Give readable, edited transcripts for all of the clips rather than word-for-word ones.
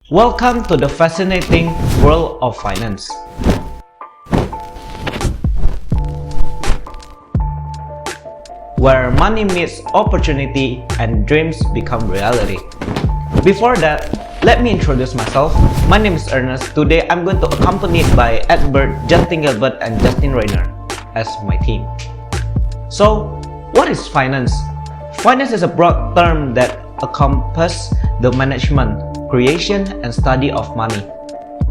Welcome to the fascinating world of finance. Where money meets opportunity and dreams become reality. Before that, let me introduce myself. My name is Ernest. Today I'm going to accompanied by Edbert, Justin Gilbert, and Justin Rayner as my team. So, what is finance? Finance is a broad term that encompasses the management, creation, and study of money,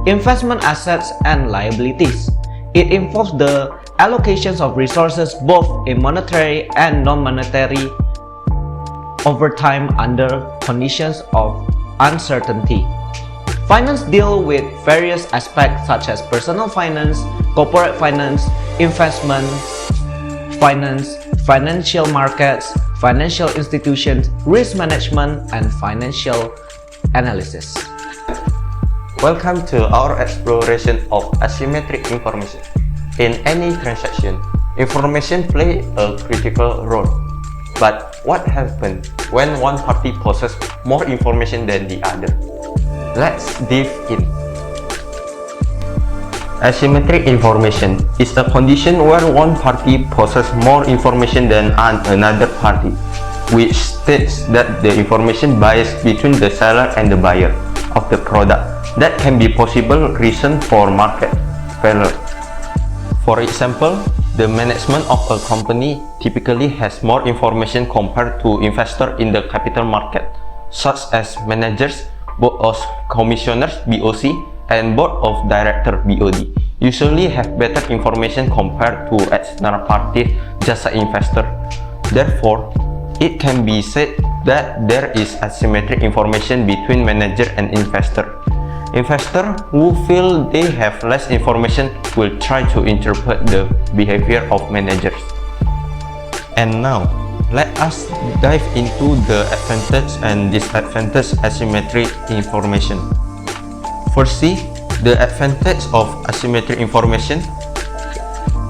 investment assets, and liabilities. It involves the allocations of resources both in monetary and non-monetary over time under conditions of uncertainty. Finance deals with various aspects such as personal finance, corporate finance, investment finance, financial markets, financial institutions, risk management, and financial analysis. Welcome to our exploration of asymmetric information. In any transaction, information plays a critical role. But what happens when one party possesses more information than the other? Let's dive in. Asymmetric information is a condition where one party possesses more information than another party, which states that the information bias between the seller and the buyer of the product that can be possible reason for market failure. For example, the management of a company typically has more information compared to investors in the capital market, such as managers, board of commissioners (BOC), and board of directors (BOD), usually have better information compared to external parties, just an investor. Therefore, it can be said that there is asymmetric information between manager and investor. Investors who feel they have less information will try to interpret the behavior of managers. And now, let us dive into the advantage and disadvantage asymmetric information. Firstly, the advantage of asymmetric information.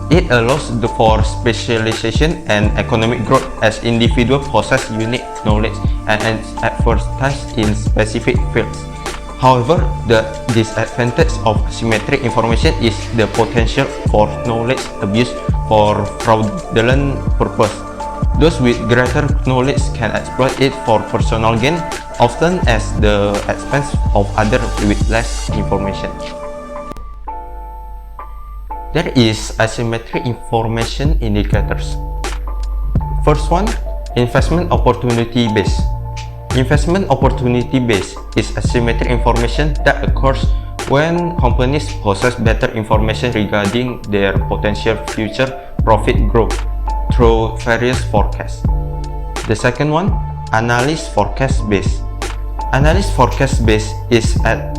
It allows for specialization and economic growth as individuals possess unique knowledge and expertise in specific fields. However, the disadvantage of asymmetric information is the potential for knowledge abuse for fraudulent purposes. Those with greater knowledge can exploit it for personal gain, often at the expense of others with less information. There is asymmetric information indicators. First one, investment opportunity base. Investment opportunity base is asymmetric information that occurs when companies possess better information regarding their potential future profit growth through various forecasts. The second one, analyst forecast base. Analyst forecast base is an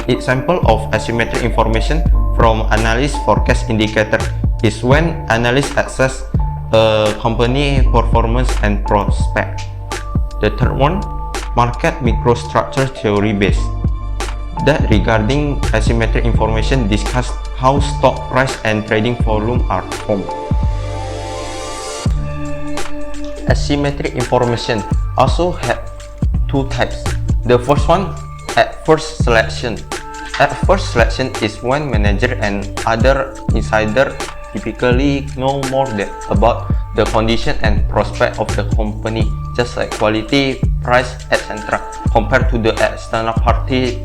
example of asymmetric information from analyst forecast indicator is when analysts assess a company performance and prospect. The third one, market microstructure theory base. That regarding asymmetric information discuss how stock price and trading volume are formed. Asymmetric information also have two types. The first one, adverse selection. Adverse selection is when manager and other insider typically know more about the condition and prospect of the company, just like quality, price, etc., compared to the external parties,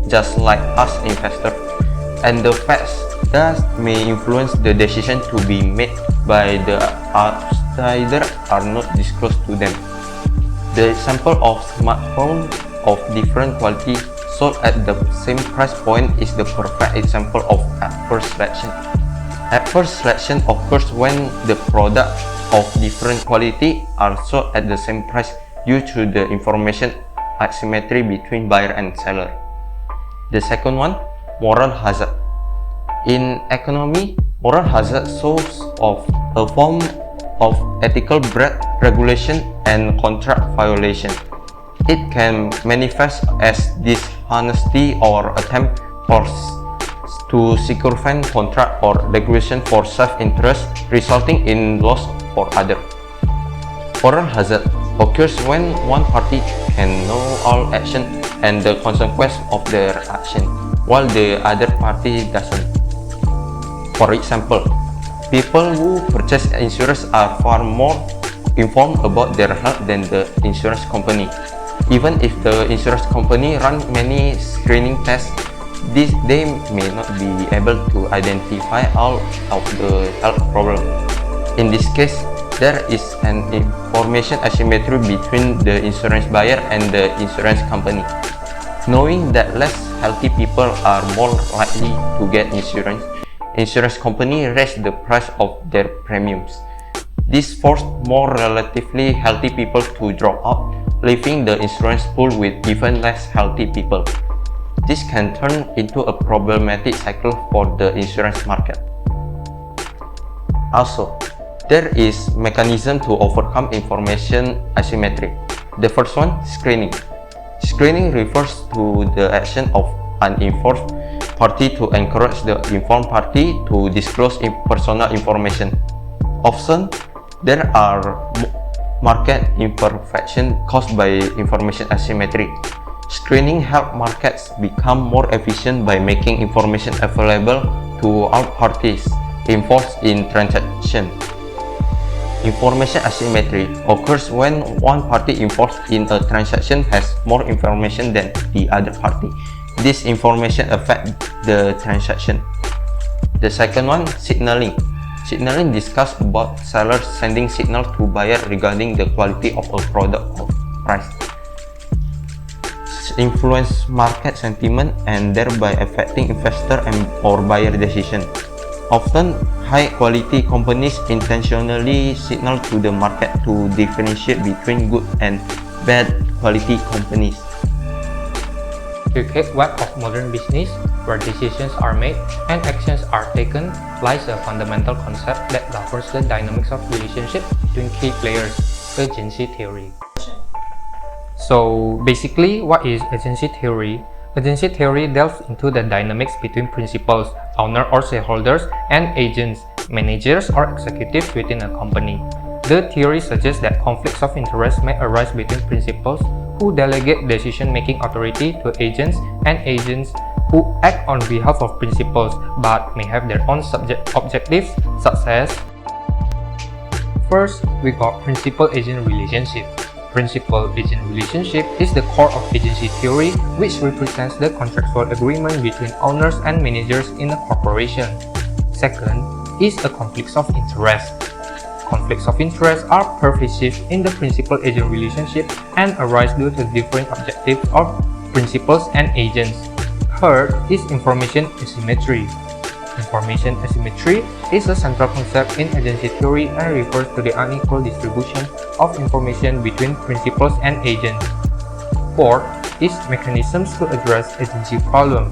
just like us investors. And the facts that may influence the decision to be made by the outsider are not disclosed to them. The example of smartphone of different quality sold at the same price point is the perfect example of adverse selection. Adverse selection occurs when the product of different quality are sold at the same price due to the information asymmetry between buyer and seller. The second one, moral hazard. In economy, moral hazard shows of a form of ethical breach, regulation, and contract violation. It can manifest as dishonesty or attempt to circumvent contract or regulation for self-interest, resulting in loss for others. Moral hazard occurs when one party can know all action and the consequence of their action, while the other party doesn't. For example, people who purchase insurance are far more informed about their health than the insurance company. Even if the insurance company run many screening tests, they may not be able to identify all of the health problems. In this case, there is an information asymmetry between the insurance buyer and the insurance company. Knowing that less healthy people are more likely to get insurance company raise the price of their premiums. This forced more relatively healthy people to drop out, leaving the insurance pool with even less healthy people. This can turn into a problematic cycle for the insurance market. Also, there is mechanism to overcome information asymmetry. The first one, screening. Screening refers to the action of an informed party to encourage the informed party to disclose personal information. Often, there are market imperfections caused by information asymmetry. Screening helps markets become more efficient by making information available to all parties involved in transaction. Information asymmetry occurs when one party involved in a transaction has more information than the other party. This information affects the transaction. The second one, signaling. Signaling discusses about sellers sending signal to buyer regarding the quality of a product or price. Influence market sentiment and thereby affecting investor or buyer decision. Often, high-quality companies intentionally signal to the market to differentiate between good and bad quality companies. The web of modern business, where decisions are made and actions are taken, lies a fundamental concept that governs the dynamics of relationship between key players, agency theory. So basically, what is agency theory? Agency theory delves into the dynamics between principals, owner or shareholders, and agents, managers or executives within a company. The theory suggests that conflicts of interest may arise between principals who delegate decision-making authority to agents and agents who act on behalf of principals but may have their own objectives, such as: first, we got principal-agent relationship. Principal-agent relationship is the core of agency theory, which represents the contractual agreement between owners and managers in a corporation. Second is a conflicts of interest. Conflicts of interest are pervasive in the principal-agent relationship and arise due to different objectives of principals and agents. Third is information asymmetry. Information asymmetry is a central concept in agency theory and refers to the unequal distribution of information between principals and agents. Fourth is mechanisms to address agency problems.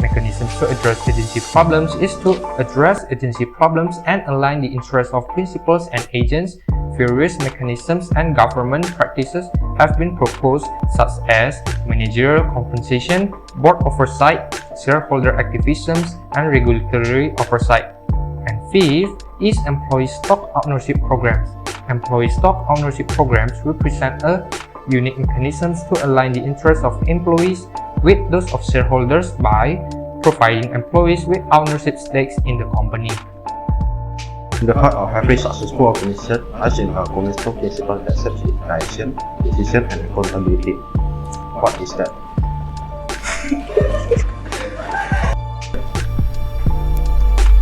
Mechanisms to address agency problems is to address agency problems and align the interests of principals and agents. Various mechanisms and government practices have been proposed, such as managerial compensation, board oversight, shareholder activisms, and regulatory oversight. And fifth is employee stock ownership programs. Employee stock ownership programs represent a unique mechanisms to align the interests of employees with those of shareholders by providing employees with ownership stakes in the company. The heart of every successful organization lies in a cornerstone principle that sets direction, decision, and accountability. What is that?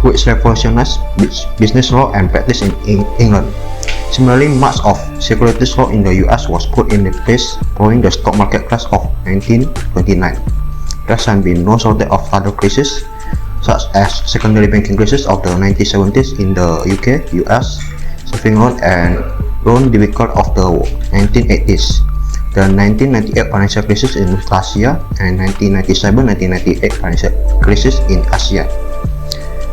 Which revolutionized business law and practice in England. Similarly, much of securities law in the US was put in place following the stock market crash of 1929. There has been no shortage of other crises, such as secondary banking crisis of the 1970s in the UK, US, saving loan debacle of the 1980s, the 1998 financial crisis in Russia, and 1997-1998 financial crisis in Asia.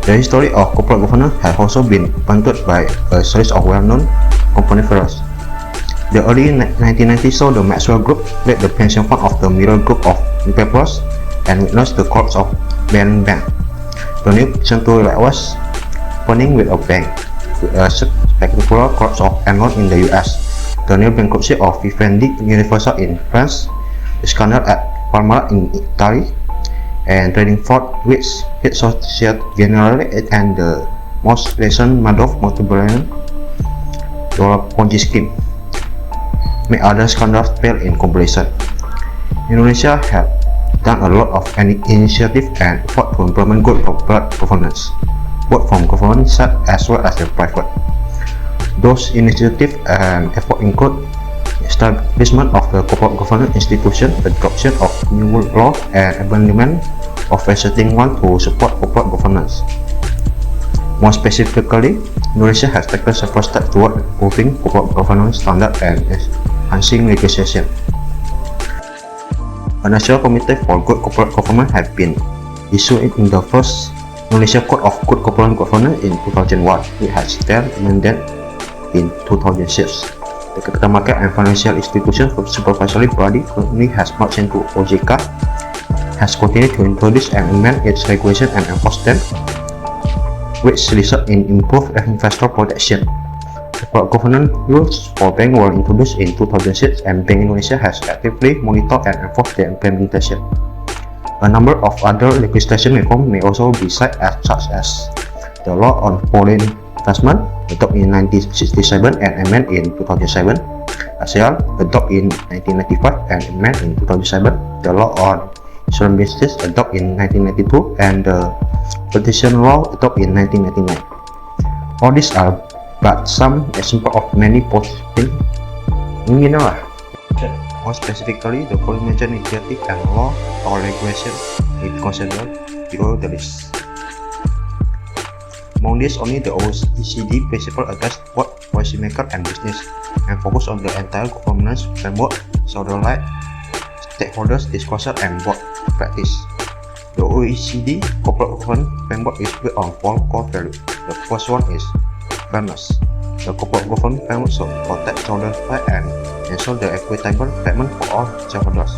The history of corporate governance has also been punctured by a series of well-known company failures. The early 1990s saw the Maxwell Group led the pension fund of the Mirror Group of newspapers and witnessed the collapse of Bank. The new century was opening with a bang, with a spectacular collapse of Enron in the US. the near bankruptcy of Vivendi Universal in France, the scandal at Parmalat in Italy, and trading fraud with hit Societe Generale and the most recent Madoff multi-billion dollar Ponzi scheme make other scandals pale in comparison. Indonesia had done a lot of initiative and effort to implement good corporate governance, both from government side as well as the private. Those initiatives and efforts include establishment of the corporate governance institution, adoption of new law, and abandonment of existing one to support corporate governance. More specifically, Indonesia has taken several steps toward improving corporate governance standards and enhancing legislation. A National Committee for Good Corporate Governance has been issued in the first Indonesia Code of Good Corporate Governance in 2001, which has been amended in 2006. The Capital Market and Financial Institution Supervisory Body currently has merged into OJK, has continued to introduce and amend its regulation and enforce them, which result in improved investor protection. Corporate governance rules for banks were introduced in 2006, and Bank Indonesia has actively monitored and enforced their implementation. A number of other legislation reforms may also be cited, such as the Law on Foreign Investment, adopted in 1967 and amended in 2007, ASEAN, adopted in 1995 and amended in 2007, the Law on Insurance Business, adopted in 1992, and the Petition Law, adopted in 1999. All these are but some examples of many positive things. More specifically, the following major initiative and law or regulation may be considered below the list. Among these, only the OECD principle address both policymaker and business, and focus on the entire governance framework, shareholder right, stakeholders disclosure, and board practice. The OECD corporate governance framework is built on 4 core values. The first one is fairness. The corporate governance framework should protect shareholders' rights and ensure the equitable treatment for all shareholders,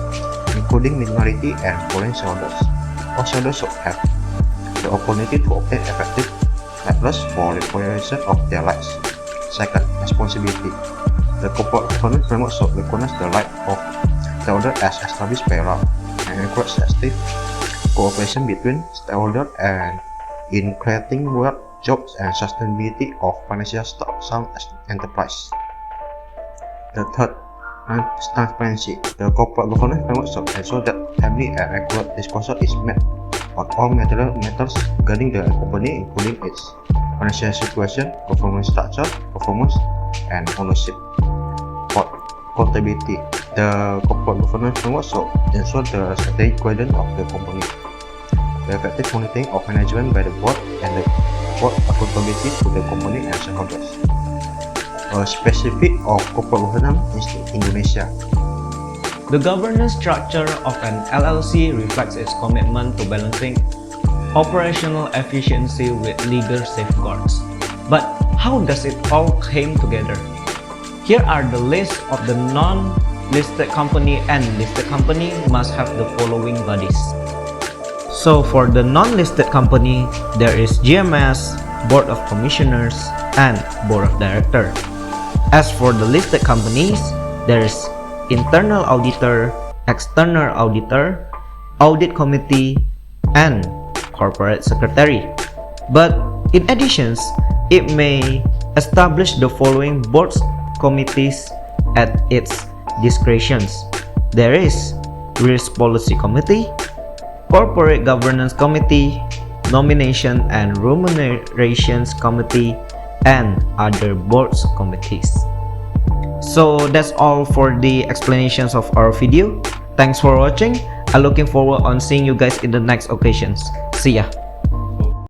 including minority and foreign shareholders. All shareholders should have the opportunity to obtain effective redress for reparation of their rights. Second, responsibility. The corporate governance framework should recognize the right of shareholders as established by law and encourage active cooperation between stakeholders and in creating wealth, jobs, and sustainability of financial sound enterprise. The third, transparency. The corporate governance framework should ensure that timely and accurate disclosure is made on all material matters regarding the company, including its financial situation, governance structure, performance, and ownership. Fourth, accountability. The corporate governance framework should ensure the strategic guidance of the company, the effective monitoring of management by the board, and the board accountability to the company and shareholders. A specific of corporate governance in Indonesia. The governance structure of an LLC reflects its commitment to balancing operational efficiency with legal safeguards. But how does it all came together? Here are the list of the non-listed company and listed company must have the following bodies. So for the non-listed company, there is GMS, Board of Commissioners, and Board of Directors. As for the listed companies, there is internal auditor, external auditor, audit committee, and corporate secretary. But in addition, it may establish the following boards committees at its discretion. There is Risk Policy Committee, Corporate Governance Committee, Nomination and Remunerations Committee, and other boards committees. So that's all for the explanations of our video. Thanks for watching. I'm looking forward on seeing you guys in the next occasions. See ya.